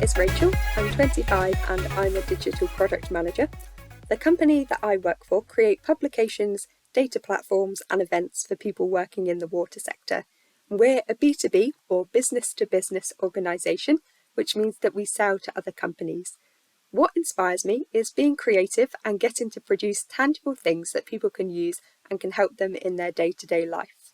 is Rachel, I'm 25 and I'm a digital product manager. The company that I work for create publications, data platforms and events for people working in the water sector. We're a B2B or business to business organisation, which means that we sell to other companies. What inspires me is being creative and getting to produce tangible things that people can use and can help them in their day-to-day life.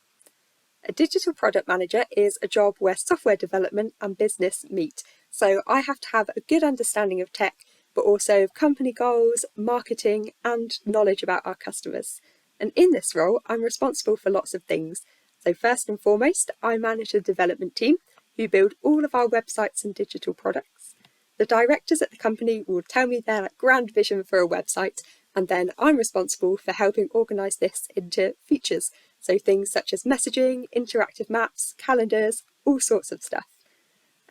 A digital product manager is a job where software development and business meet, so I have to have a good understanding of tech, but also of company goals, marketing and knowledge about our customers. And in this role, I'm responsible for lots of things. So first and foremost, I manage a development team who build all of our websites and digital products. The directors at the company will tell me their grand vision for a website, and then I'm responsible for helping organise this into features. So things such as messaging, interactive maps, calendars, all sorts of stuff.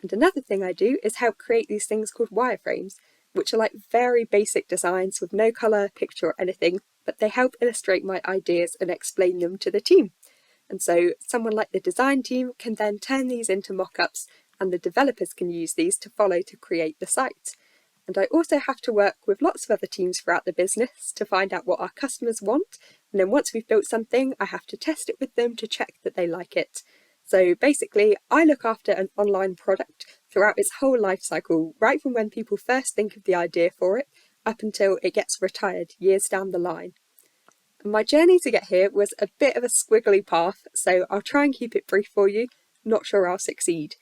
And another thing I do is help create these things called wireframes, which are like very basic designs with no colour, picture or anything, but they help illustrate my ideas and explain them to the team. And so someone like the design team can then turn these into mock-ups and the developers can use these to follow to create the site. And I also have to work with lots of other teams throughout the business to find out what our customers want. And then once we've built something, I have to test it with them to check that they like it. So basically, I look after an online product throughout its whole life cycle, right from when people first think of the idea for it, up until it gets retired years down the line. And my journey to get here was a bit of a squiggly path, so I'll try and keep it brief for you. Not sure I'll succeed.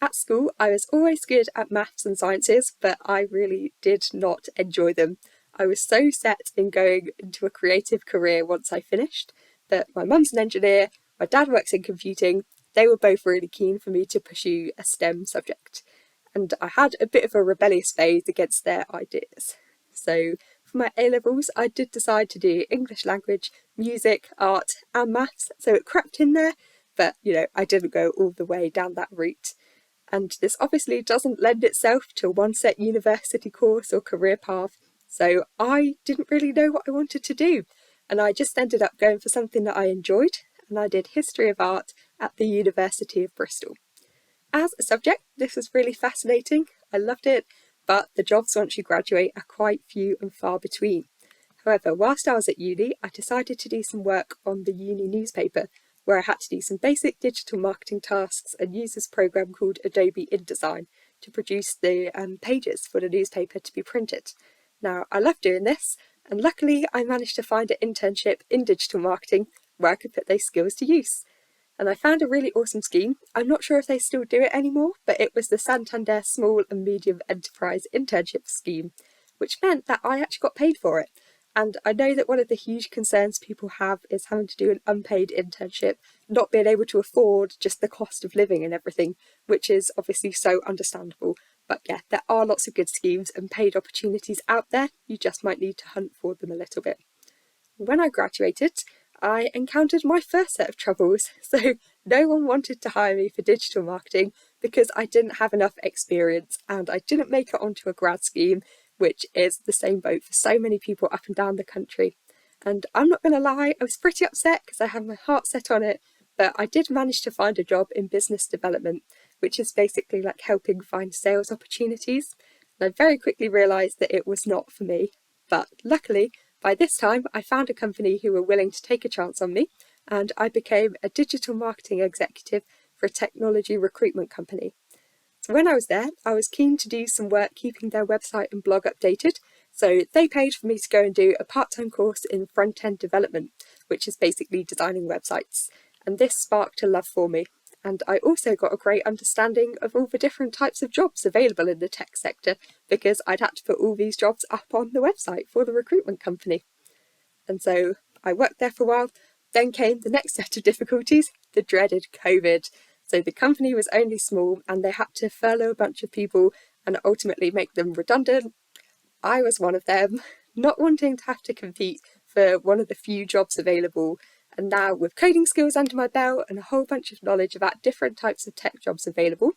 At school, I was always good at maths and sciences, but I really did not enjoy them. I was so set in going into a creative career once I finished, that my mum's an engineer, my dad works in computing. They were both really keen for me to pursue a STEM subject. And I had a bit of a rebellious phase against their ideas. So for my A-levels, I did decide to do English language, music, art and maths, so it crept in there, but I didn't go all the way down that route. And this obviously doesn't lend itself to one set university course or career path, so I didn't really know what I wanted to do. And I just ended up going for something that I enjoyed, and I did History of Art at the University of Bristol. As a subject, this was really fascinating, I loved it, but the jobs once you graduate are quite few and far between. However, whilst I was at uni, I decided to do some work on the uni newspaper, where I had to do some basic digital marketing tasks and use this program called Adobe InDesign to produce the pages for the newspaper to be printed. Now, I love doing this, and luckily I managed to find an internship in digital marketing where I could put those skills to use. And I found a really awesome scheme. I'm not sure if they still do it anymore, but it was the Santander Small and Medium Enterprise Internship Scheme, which meant that I actually got paid for it. And I know that one of the huge concerns people have is having to do an unpaid internship, not being able to afford just the cost of living and everything, which is obviously so understandable. But yeah, there are lots of good schemes and paid opportunities out there. You just might need to hunt for them a little bit. When I graduated, I encountered my first set of troubles. So no one wanted to hire me for digital marketing because I didn't have enough experience and I didn't make it onto a grad scheme, which is the same boat for so many people up and down the country. And I'm not going to lie, I was pretty upset because I had my heart set on it, but I did manage to find a job in business development, which is basically like helping find sales opportunities. And I very quickly realised that it was not for me. But luckily, by this time, I found a company who were willing to take a chance on me, and I became a digital marketing executive for a technology recruitment company. So when I was there, I was keen to do some work keeping their website and blog updated, so they paid for me to go and do a part-time course in front-end development, which is basically designing websites, and this sparked a love for me. And I also got a great understanding of all the different types of jobs available in the tech sector, because I'd had to put all these jobs up on the website for the recruitment company. And so I worked there for a while, then came the next set of difficulties, the dreaded COVID. So the company was only small and they had to furlough a bunch of people and ultimately make them redundant. I was one of them, not wanting to have to compete for one of the few jobs available. And now with coding skills under my belt and a whole bunch of knowledge about different types of tech jobs available,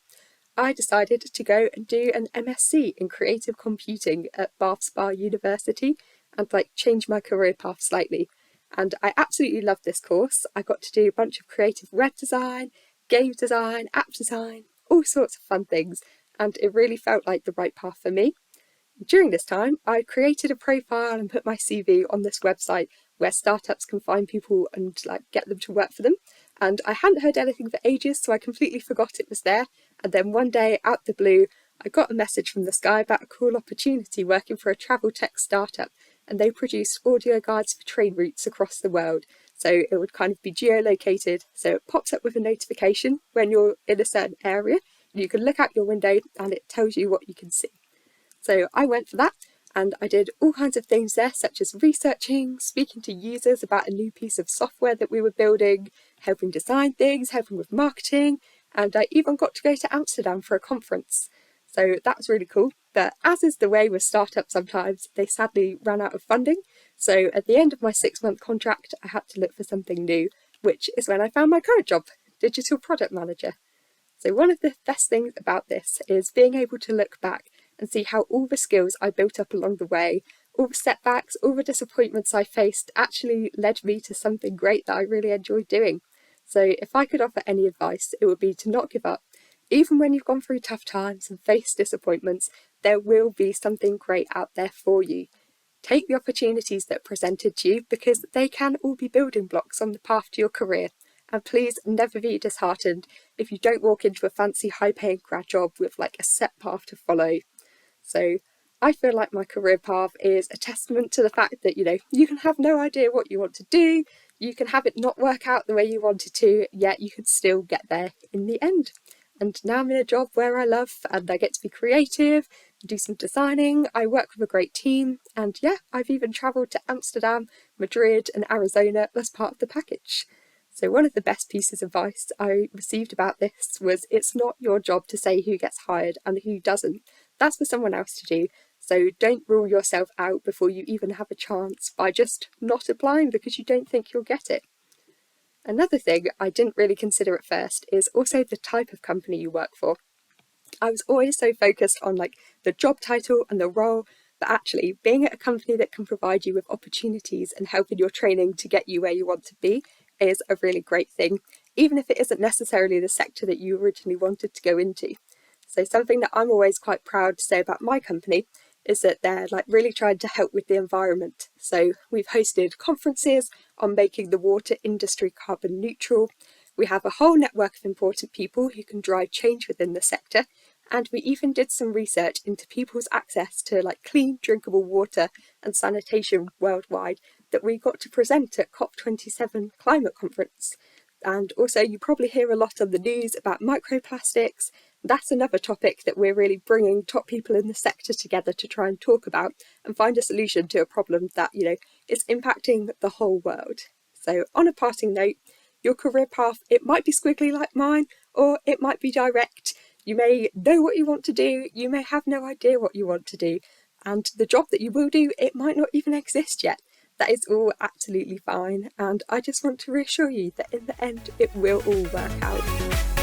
I decided to go and do an MSc in creative computing at Bath Spa University and change my career path slightly. And I absolutely loved this course. I got to do a bunch of creative web design, game design, app design, all sorts of fun things. and it really felt like the right path for me. During this time, I created a profile and put my CV on this website where startups can find people and get them to work for them. And I hadn't heard anything for ages, so I completely forgot it was there. And then one day, out the blue, I got a message from this guy about a cool opportunity working for a travel tech startup, and they produced audio guides for train routes across the world. So it would kind of be geolocated, so it pops up with a notification when you're in a certain area. You can look out your window and it tells you what you can see. So I went for that, and I did all kinds of things there, such as researching, speaking to users about a new piece of software that we were building, helping design things, helping with marketing, and I even got to go to Amsterdam for a conference. So that was really cool. But as is the way with startups sometimes, they sadly ran out of funding. So at the end of my 6-month contract, I had to look for something new, which is when I found my current job, digital product manager. So one of the best things about this is being able to look back and see how all the skills I built up along the way, all the setbacks, all the disappointments I faced actually led me to something great that I really enjoyed doing. So if I could offer any advice, it would be to not give up. Even when you've gone through tough times and faced disappointments, there will be something great out there for you. Take the opportunities that are presented to you, because they can all be building blocks on the path to your career. And please never be disheartened if you don't walk into a fancy high-paying grad job with a set path to follow. So I feel like my career path is a testament to the fact that, you can have no idea what you want to do, you can have it not work out the way you wanted to, yet you can still get there in the end. And now I'm in a job where I love, and I get to be creative, do some designing, I work with a great team, and I've even travelled to Amsterdam, Madrid and Arizona as part of the package. So one of the best pieces of advice I received about this was, it's not your job to say who gets hired and who doesn't. That's for someone else to do. So don't rule yourself out before you even have a chance by just not applying because you don't think you'll get it. Another thing I didn't really consider at first is also the type of company you work for. I was always so focused on the job title and the role, but actually being at a company that can provide you with opportunities and help in your training to get you where you want to be is a really great thing, even if it isn't necessarily the sector that you originally wanted to go into. So something that I'm always quite proud to say about my company is that they're really trying to help with the environment. So we've hosted conferences on making the water industry carbon neutral. We have a whole network of important people who can drive change within the sector. And we even did some research into people's access to clean drinkable water and sanitation worldwide that we got to present at COP27 climate conference. And also you probably hear a lot on the news about microplastics. That's another topic that we're really bringing top people in the sector together to try and talk about and find a solution to a problem that, is impacting the whole world. So on a parting note, your career path, it might be squiggly like mine, or it might be direct. You may know what you want to do, you may have no idea what you want to do, and the job that you will do, it might not even exist yet. That is all absolutely fine, and I just want to reassure you that in the end, it will all work out.